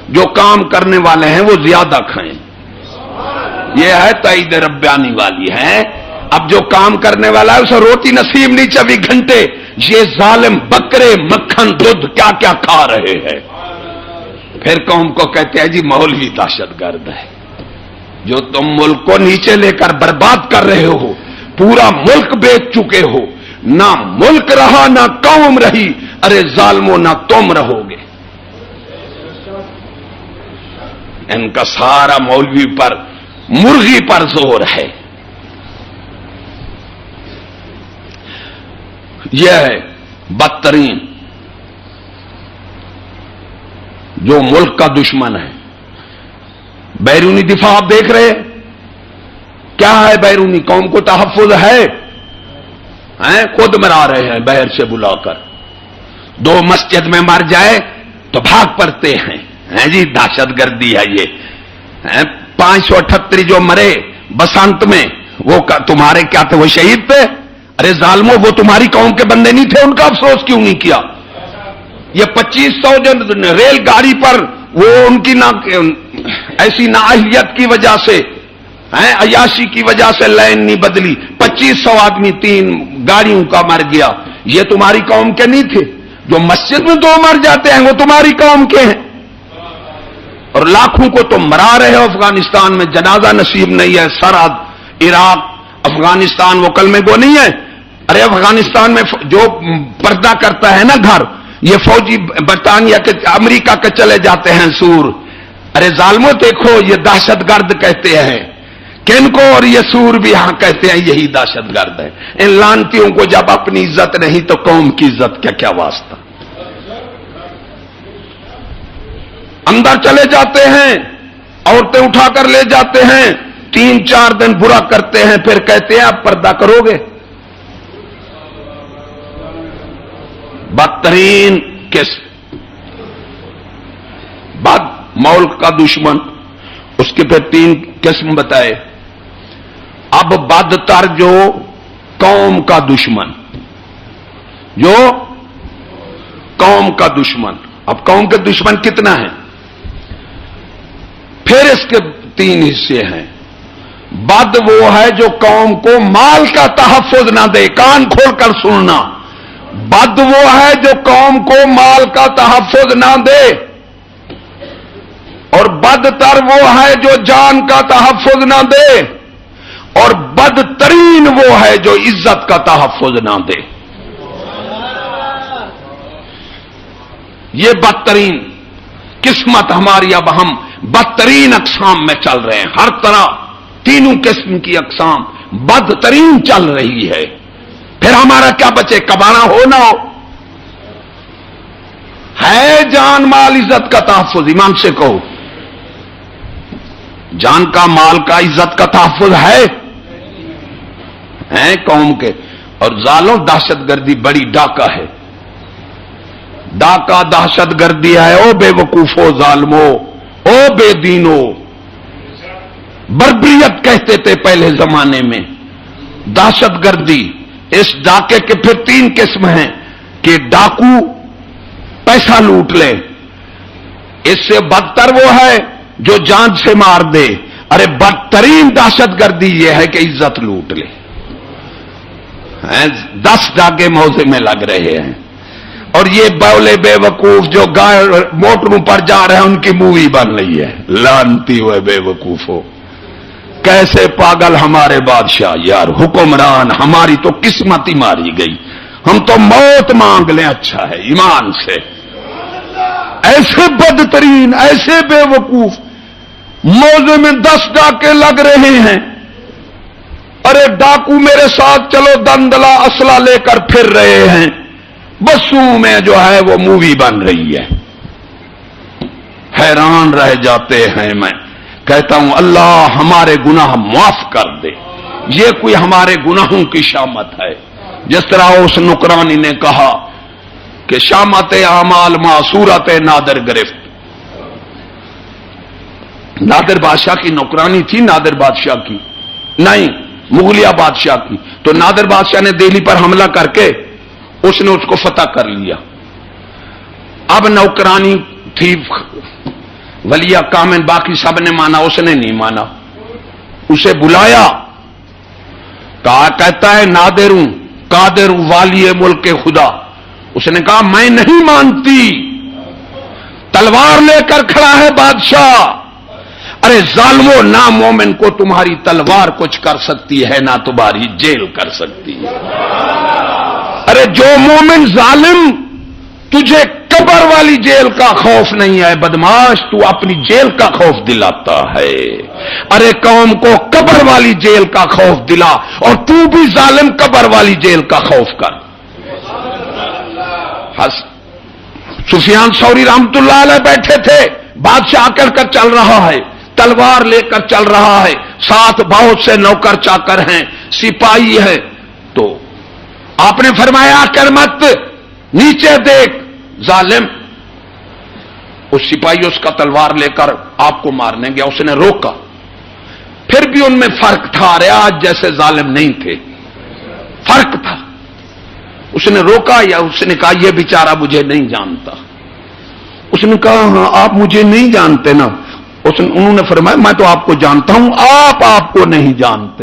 جو کام کرنے والے ہیں وہ زیادہ کھائیں. یہ ہے تائید ربانی والی ہے. اب جو کام کرنے والا ہے اسے روٹی نصیب نہیں 24 گھنٹے. یہ ظالم بکرے مکھن دودھ کیا کیا کھا رہے ہیں. پھر قوم کو کہتے ہیں جی مولوی دہشت گرد ہے. جو تم ملک کو نیچے لے کر برباد کر رہے ہو, پورا ملک بیچ چکے ہو, نہ ملک رہا نہ قوم رہی. ارے ظالموں نہ تم رہو گے. ان کا سارا مولوی پر مرغی پر زور ہے. یہ ہے بدترین جو ملک کا دشمن ہے. بیرونی دفاع آپ دیکھ رہے کیا ہے. بیرونی قوم کو تحفظ ہے, خود مرا رہے ہیں باہر سے بلا کر. 2 مسجد میں مر جائے تو بھاگ پڑتے ہیں. جی دہشت گردی ہے یہ. 538 جو مرے بسنت میں وہ تمہارے کیا تھے, وہ شہید تھے. ارے ظالموں وہ تمہاری قوم کے بندے نہیں تھے, ان کا افسوس کیوں نہیں کیا. یہ 2500 جو ریل گاڑی پر وہ ان کی ایسی نااہلیت کی وجہ سے, عیاشی کی وجہ سے لائن نہیں بدلی, 2500 آدمی 3 گاڑیوں کا مر گیا. یہ تمہاری قوم کے نہیں تھے. جو مسجد میں 2 مر جاتے ہیں وہ تمہاری قوم کے ہیں. اور لاکھوں کو تم مرا رہے ہو. افغانستان میں جنازہ نصیب نہیں ہے. سرحد عراق افغانستان وہ کلمے گو نہیں ہے. ارے افغانستان میں جو پردہ کرتا ہے نا گھر, یہ فوجی برطانیہ کے امریکہ کے چلے جاتے ہیں سور. ارے ظالموں دیکھو یہ دہشت گرد کہتے ہیں کن کو, اور یہ سور بھی ہاں کہتے ہیں یہی دہشت گرد ہے. ان لانتیوں کو جب اپنی عزت نہیں تو قوم کی عزت کا کیا واسطہ. اندر چلے جاتے ہیں, عورتیں اٹھا کر لے جاتے ہیں, 3-4 دن برا کرتے ہیں, پھر کہتے ہیں آپ پردہ کرو گے. بدترین قسم بد ملک کا دشمن. اس کے پھر 3 قسم بتائے. اب بدتر جو قوم کا دشمن, جو قوم کا دشمن. اب قوم کے دشمن کتنا ہے, پھر اس کے 3 حصے ہیں. بد وہ ہے جو قوم کو مال کا تحفظ نہ دے. کان کھول کر سننا. بد وہ ہے جو قوم کو مال کا تحفظ نہ دے, اور بدتر وہ ہے جو جان کا تحفظ نہ دے, اور بدترین وہ ہے جو عزت کا تحفظ نہ دے. یہ بدترین قسمت ہماری. اب ہم بدترین اقسام میں چل رہے ہیں. ہر طرح 3 قسم کی اقسام بدترین چل رہی ہے. پھر ہمارا کیا بچے, کبانا ہو نہ ہو. ہے جان مال عزت کا تحفظ. ایمان سے کہو جان کا مال کا عزت کا تحفظ ہے قوم کے. اور ظالم دہشت گردی بڑی ڈاکہ ہے. ڈاکہ دہشت گردی ہے. او بے وقوفو ظالمو, او بے دینو. بربریت کہتے تھے پہلے زمانے میں. دہشت گردی. اس ڈاکے کے پھر 3 قسم ہیں کہ ڈاکو پیسہ لوٹ لے. اس سے بدتر وہ ہے جو جان سے مار دے. ارے بدترین دہشت گردی یہ ہے کہ عزت لوٹ لے. 10 ڈاکے موزے میں لگ رہے ہیں. اور یہ بولے بے وقوف جو موٹروں پر جا رہے ہیں ان کی مووی بن رہی ہے. لانتی ہوئے بے وقوف ہو. کیسے پاگل ہمارے بادشاہ یار, حکمران. ہماری تو قسمت ہی ماری گئی. ہم تو موت مانگ لیں اچھا ہے ایمان سے. ایسے بدترین, ایسے بے وقوف. موزے میں 10 ڈاکے لگ رہے ہیں. ارے ڈاکو میرے ساتھ چلو, دندلا اسلحہ لے کر پھر رہے ہیں. بسوں میں جو ہے وہ مووی بن رہی ہے. حیران رہ جاتے ہیں. میں کہتا ہوں اللہ ہمارے گناہ معاف کر دے. یہ کوئی ہمارے گناہوں کی شامت ہے. جس طرح اس نکرانی نے کہا کہ شامت اعمال ما صورت نادر گرفت. نادر بادشاہ کی نکرانی تھی. نادر بادشاہ کی نہیں, مغلیہ بادشاہ کی. تو نادر بادشاہ نے دہلی پر حملہ کر کے اس نے اس کو فتح کر لیا. اب نوکرانی تھی ولی کامن باقی سب نے مانا، اس نے نہیں مانا. اسے بلایا، کہتا ہے نادر ہوں، قادر ہوں، والی ملک خدا. اس نے کہا میں نہیں مانتی. تلوار لے کر کھڑا ہے بادشاہ. ارے ظالمو، نہ مومن کو تمہاری تلوار کچھ کر سکتی ہے نہ تمہاری جیل کر سکتی ہے. ارے جو مومن ظالم، تجھے قبر والی جیل کا خوف نہیں ہے بدماش، تو اپنی جیل کا خوف دلاتا ہے. ارے قوم کو قبر والی جیل کا خوف دلا، اور تو بھی ظالم قبر والی جیل کا خوف کر. سفیان ثوری رحمت اللہ علیہ بیٹھے تھے، بادشاہ آ کر چل رہا ہے، تلوار لے کر چل رہا ہے، ساتھ بہت سے نوکر چاکر ہیں، سپاہی ہے. تو آپ نے فرمایا کر مت، نیچے دیکھ ظالم. اس سپاہی اس کا تلوار لے کر آپ کو مارنے گیا، اس نے روکا. پھر بھی ان میں فرق تھا، آج جیسے ظالم نہیں تھے، فرق تھا. اس نے روکا یا اس نے کہا یہ بیچارہ مجھے نہیں جانتا. اس نے کہا ہاں آپ مجھے نہیں جانتے نا. انہوں نے فرمایا میں تو آپ کو جانتا ہوں، آپ کو نہیں جانتے.